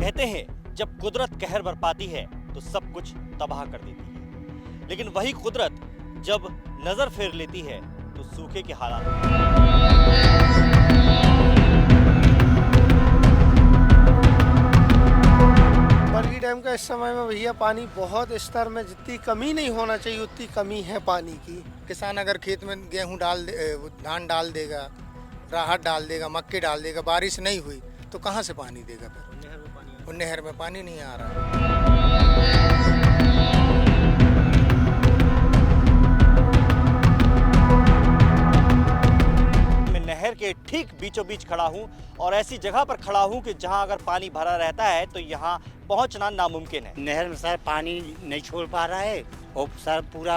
कहते हैं जब कुदरत कहर बरपाती है तो सब कुछ तबाह कर देती है, लेकिन वही कुदरत जब नजर फेर लेती है तो सूखे के हालात बरगी डैम का इस समय में भैया पानी बहुत स्तर में जितनी कमी नहीं होना चाहिए उतनी कमी है पानी की। किसान अगर खेत में गेहूं धान डाल देगा, राहत डाल देगा, मक्के डाल देगा, बारिश नहीं हुई तो कहाँ से पानी देगा? फिर नहर में पानी नहीं आ रहा। नहर के ठीक बीचों बीच खड़ा हूं और ऐसी जगह पर खड़ा हूं कि जहां अगर पानी भरा रहता है तो यहां पहुंचना नामुमकिन है। नहर में सर पानी नहीं छोड़ पा रहा है और सर पूरा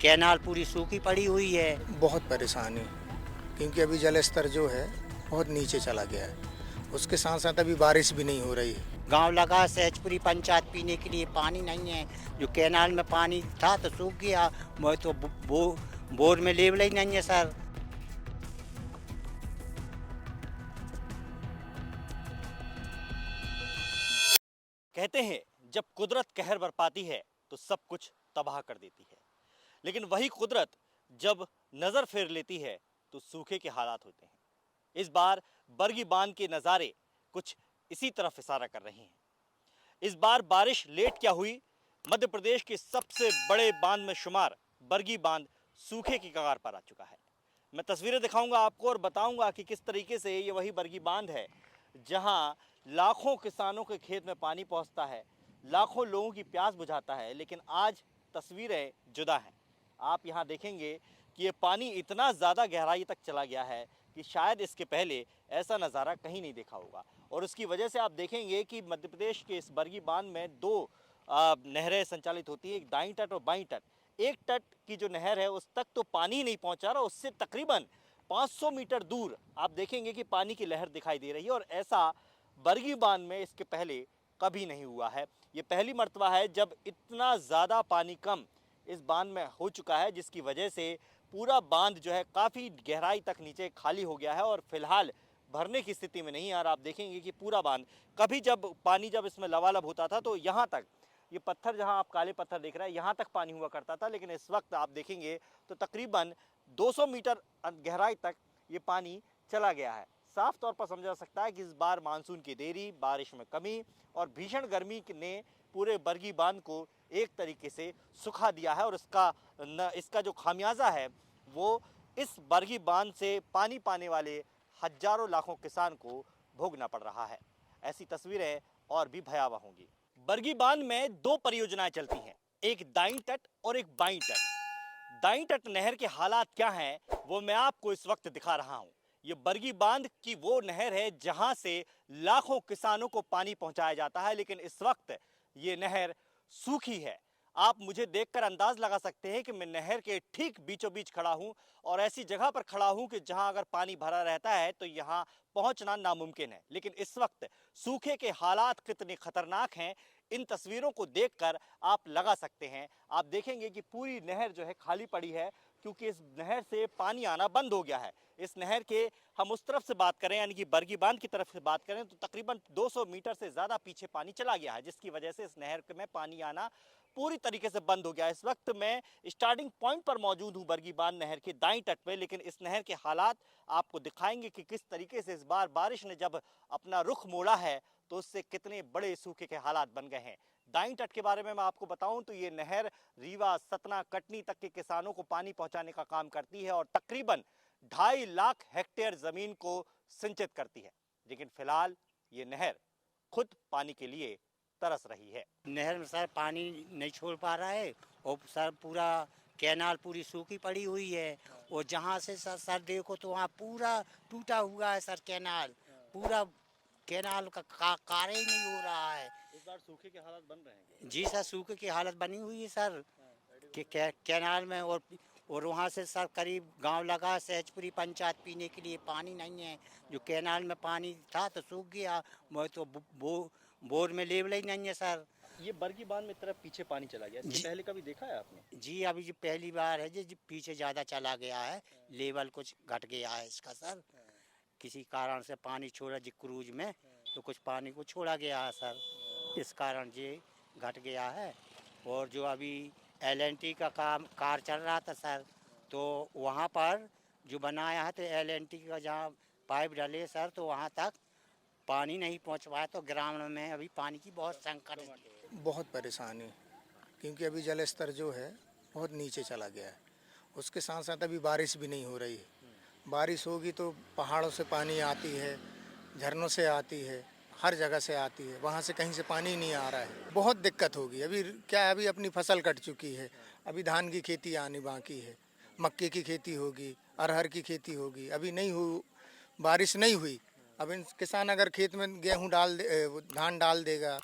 कैनाल पूरी सूखी पड़ी हुई है। बहुत परेशानी, क्योंकि अभी जल स्तर जो है बहुत नीचे चला गया है। उसके साथ साथ अभी बारिश भी नहीं हो रही है। गांव लगा सहजपुरी पंचायत पीने के लिए पानी नहीं है। जो कैनाल में पानी था तो सूख गया, वो तो बोर में लेवल ही नहीं है सर। कहते हैं जब कुदरत कहर बरपाती है तो सब कुछ तबाह कर देती है, लेकिन वही कुदरत जब नजर फेर लेती है तो सूखे के हालात होते हैं। इस बार बरगी बांध के नज़ारे कुछ इसी तरफ इशारा कर रहे हैं। इस बार बारिश लेट क्या हुई, मध्य प्रदेश के सबसे बड़े बांध में शुमार बरगी बांध सूखे की कगार पर आ चुका है। मैं तस्वीरें दिखाऊंगा आपको और बताऊंगा कि किस तरीके से ये वही बरगी बांध है जहां लाखों किसानों के खेत में पानी पहुंचता है, लाखों लोगों की प्यास बुझाता है। लेकिन आज तस्वीरें जुदा हैं। आप यहां देखेंगे कि ये पानी इतना ज़्यादा गहराई तक चला गया है कि शायद इसके पहले ऐसा नज़ारा कहीं नहीं देखा होगा। और उसकी वजह से आप देखेंगे कि मध्य प्रदेश के इस बरगी बांध में दो नहरें संचालित होती हैं, एक दाईं तट और बाईं तट। एक तट की जो नहर है उस तक तो पानी नहीं पहुंचा रहा, उससे तकरीबन 500 मीटर दूर आप देखेंगे कि पानी की लहर दिखाई दे रही है। और ऐसा बरगी बांध में इसके पहले कभी नहीं हुआ है। ये पहली मर्तबा है जब इतना ज़्यादा पानी कम इस बांध में हो चुका है, जिसकी वजह से पूरा बांध जो है काफ़ी गहराई तक नीचे खाली हो गया है और फिलहाल भरने की स्थिति में नहीं है। और आप देखेंगे कि पूरा बांध कभी जब पानी जब इसमें लबालब होता था तो यहाँ तक ये पत्थर, जहाँ आप काले पत्थर देख रहे हैं, यहाँ तक पानी हुआ करता था। लेकिन इस वक्त आप देखेंगे तो तकरीबन 200 मीटर गहराई तक ये पानी चला गया है। साफ तौर पर समझा जा सकता है कि इस बार मानसून की देरी, बारिश में कमी और भीषण गर्मी ने पूरे बरगी बांध को एक तरीके से सुखा दिया है। और इसका जो खामियाजा है वो इस बरगी बांध से पानी पाने वाले हजारों लाखों किसान को भोगना पड़ रहा है। ऐसी तस्वीरें और भी भयावह होंगी। बरगी बांध में दो परियोजनाएं चलती हैं, एक दाईं तट और एक बाईं तट। दाईं तट नहर के हालात क्या हैं वो मैं आपको इस वक्त दिखा रहा हूं। ये बरगी बांध की वो नहर है जहां से लाखों किसानों को पानी पहुंचाया जाता है, लेकिन इस वक्त ये नहर सूखी है। आप मुझे देखकर अंदाज लगा सकते हैं कि मैं नहर के ठीक बीचों बीच खड़ा हूं और ऐसी जगह पर खड़ा हूं कि जहां अगर पानी भरा रहता है तो यहां पहुंचना नामुमकिन है। लेकिन इस वक्त सूखे के हालात कितने खतरनाक हैं इन तस्वीरों को देखकर आप लगा सकते हैं। आप देखेंगे कि पूरी नहर जो है खाली पड़ी है, क्योंकि इस नहर से पानी आना बंद हो गया है। इस नहर के हम उस तरफ से बात करें, यानी कि बरगी बांध की तरफ से बात करें, तो तकरीबन 200 मीटर से ज़्यादा पीछे पानी चला गया है, जिसकी वजह से इस नहर में पानी आना पूरी तरीके से बंद हो गया है। इस वक्त मैं स्टार्टिंग पॉइंट पर मौजूद हूँ बरगी बांध नहर के दाईं तट पे, लेकिन इस नहर के हालात आपको दिखाएंगे कि किस तरीके से इस बार बारिश ने जब अपना रुख मोड़ा है तो उससे कितने बड़े सूखे के हालात बन गए हैं। दाईं तट के बारे में मैं आपको बताऊं तो ये नहर रीवा, सतना, कटनी तक के किसानों को पानी पहुंचाने का काम करती है और तकरीबन 2.5 लाख हेक्टेयर जमीन को सिंचित करती है। लेकिन फिलहाल ये नहर खुद पानी के लिए तरस रही है। नहर में सर पानी नहीं छोड़ पा रहा है और सर पूरा कैनाल पूरी सूखी पड़ी हुई है। और जहाँ से सर देखो तो वहाँ पूरा टूटा हुआ है सर कैनाल। पूरा कैनाल का कार्य ही नहीं हो रहा है। इस बार सूखे के हालात बन रहे हैं। जी सर, सूखे की हालत बनी हुई है सर कैनाल में। और वहाँ से सर करीब गांव लगा सहजपुरी पंचायत पीने के लिए पानी नहीं है। जो कैनाल में पानी था तो सूख गया, वो तो बोर में लेवल ही नहीं है सर। ये बरगी बांध में तरफ पीछे पानी चला गया, इससे पहले कभी देखा है आपने? जी अभी जो पहली बार है जी पीछे ज़्यादा चला गया है, लेवल कुछ घट गया है इसका सर। किसी कारण से पानी छोड़ा जी क्रूज में तो कुछ पानी को छोड़ा गया है सर, इस कारण ये घट गया है। और जो अभी LNT का कार चल रहा था सर, तो वहाँ पर जो बनाया है तो LNT का जहाँ पाइप डले सर, तो वहाँ तक पानी नहीं पहुँच पाया, तो ग्रामीण में अभी पानी की बहुत संकट है। बहुत परेशानी, क्योंकि अभी जल स्तर जो है बहुत नीचे चला गया है। उसके साथ साथ अभी बारिश भी नहीं हो रही है। बारिश होगी तो पहाड़ों से पानी आती है, झरनों से आती है, हर जगह से आती है, वहाँ से कहीं से पानी नहीं आ रहा है। बहुत दिक्कत होगी। अभी क्या है, अभी अपनी फसल कट चुकी है, अभी धान की खेती आनी बाकी है, मक्के की खेती होगी, अरहर की खेती होगी। अभी नहीं हो, बारिश नहीं हुई। अब किसान अगर खेत में गेहूँ धान डाल देगा,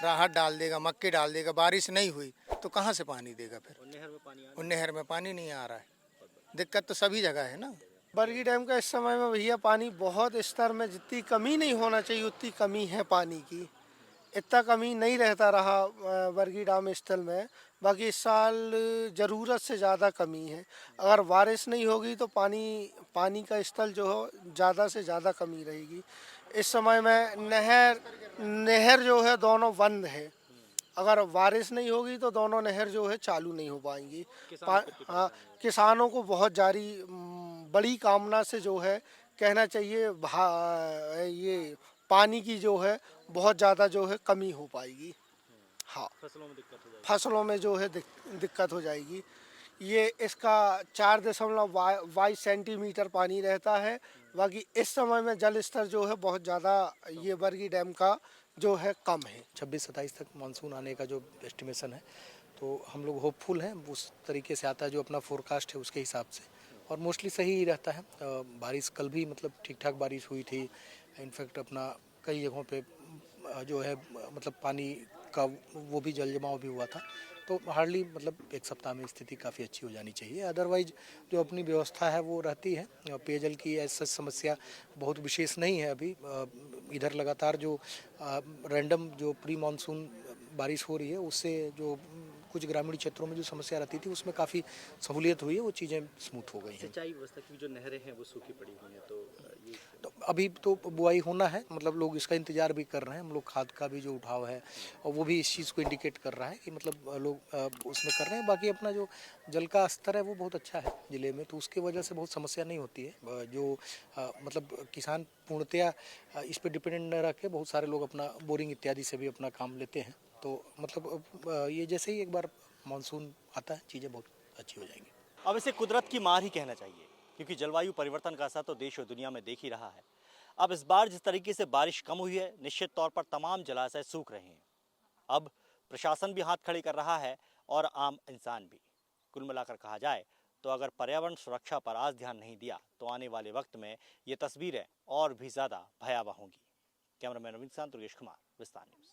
राहत डाल देगा, मक्के डाल देगा, बारिश नहीं हुई तो कहाँ से पानी देगा फिर? और नहर में पानी नहीं आ रहा है। दिक्कत तो सभी जगह है ना। बरगी डैम का इस समय में भैया पानी बहुत स्तर में जितनी कमी नहीं होना चाहिए उतनी कमी है पानी की। इतना कमी नहीं रहता रहा बरगी डैम स्थल में। बाकी इस साल ज़रूरत से ज़्यादा कमी है। अगर बारिश नहीं होगी तो पानी का स्थल जो हो ज़्यादा से ज़्यादा कमी रहेगी। इस समय में नहर जो है दोनों बंद है। अगर बारिश नहीं होगी तो दोनों नहर जो है चालू नहीं हो पाएंगी। हाँ, किसानों को बहुत बड़ी कामना से जो है कहना चाहिए ये पानी की जो है बहुत ज़्यादा जो है कमी हो पाएगी। हाँ, फसलों में जो है दिक्कत हो जाएगी। ये इसका 4.22 सेंटीमीटर पानी रहता है। बाकी इस समय में जल स्तर जो है बहुत ज़्यादा ये बरगी डैम का जो है कम है। 26-27 तक मानसून आने का जो एस्टिमेशन है, तो हम लोग होपफुल हैं। उस तरीके से आता है जो अपना फोरकास्ट है उसके हिसाब से, और मोस्टली सही ही रहता है। बारिश कल भी मतलब ठीक ठाक बारिश हुई थी। इनफैक्ट अपना कई जगहों पे जो है मतलब पानी का वो भी जल जमाव भी हुआ था। तो हार्डली मतलब एक सप्ताह में स्थिति काफ़ी अच्छी हो जानी चाहिए। अदरवाइज जो अपनी व्यवस्था है वो रहती है। पेयजल की ऐसी समस्या बहुत विशेष नहीं है अभी। इधर लगातार जो रैंडम जो प्री मानसून बारिश हो रही है उससे जो कुछ ग्रामीण क्षेत्रों में जो समस्या रहती थी उसमें काफ़ी सहूलियत हुई है, वो चीज़ें स्मूथ हो गई हैं। सिंचाई व्यवस्था की जो नहरें हैं वो सूखी पड़ी हुई हैं, तो अभी तो बुआई होना है, मतलब लोग इसका इंतजार भी कर रहे हैं। हम लोग खाद का भी जो उठाव है और वो भी इस चीज़ को इंडिकेट कर रहा है कि मतलब लोग उसमें कर रहे हैं। बाकी अपना जो जल का स्तर है वो बहुत अच्छा है ज़िले में, तो उसकी वजह से बहुत समस्या नहीं होती है। जो मतलब किसान पूर्णतया इस पर डिपेंडेंट न रह के बहुत सारे लोग अपना बोरिंग इत्यादि से भी अपना काम लेते हैं। तो मतलब ये जैसे ही एक बार मानसून आता है चीज़ें बहुत अच्छी हो जाएंगी। अब इसे कुदरत की मार ही कहना चाहिए, क्योंकि जलवायु परिवर्तन का असर तो देश और दुनिया में देख ही रहा है। अब इस बार जिस तरीके से बारिश कम हुई है, निश्चित तौर पर तमाम जलाशय सूख रहे हैं। अब प्रशासन भी हाथ खड़े कर रहा है और आम इंसान भी। कुल मिलाकर कहा जाए तो अगर पर्यावरण सुरक्षा पर आज ध्यान नहीं दिया तो आने वाले वक्त में ये तस्वीरें और भी ज्यादा भयावह होंगी। कैमरामैन रविंद्र शांत, दुर्गेश कुमार, विस्तार न्यूज।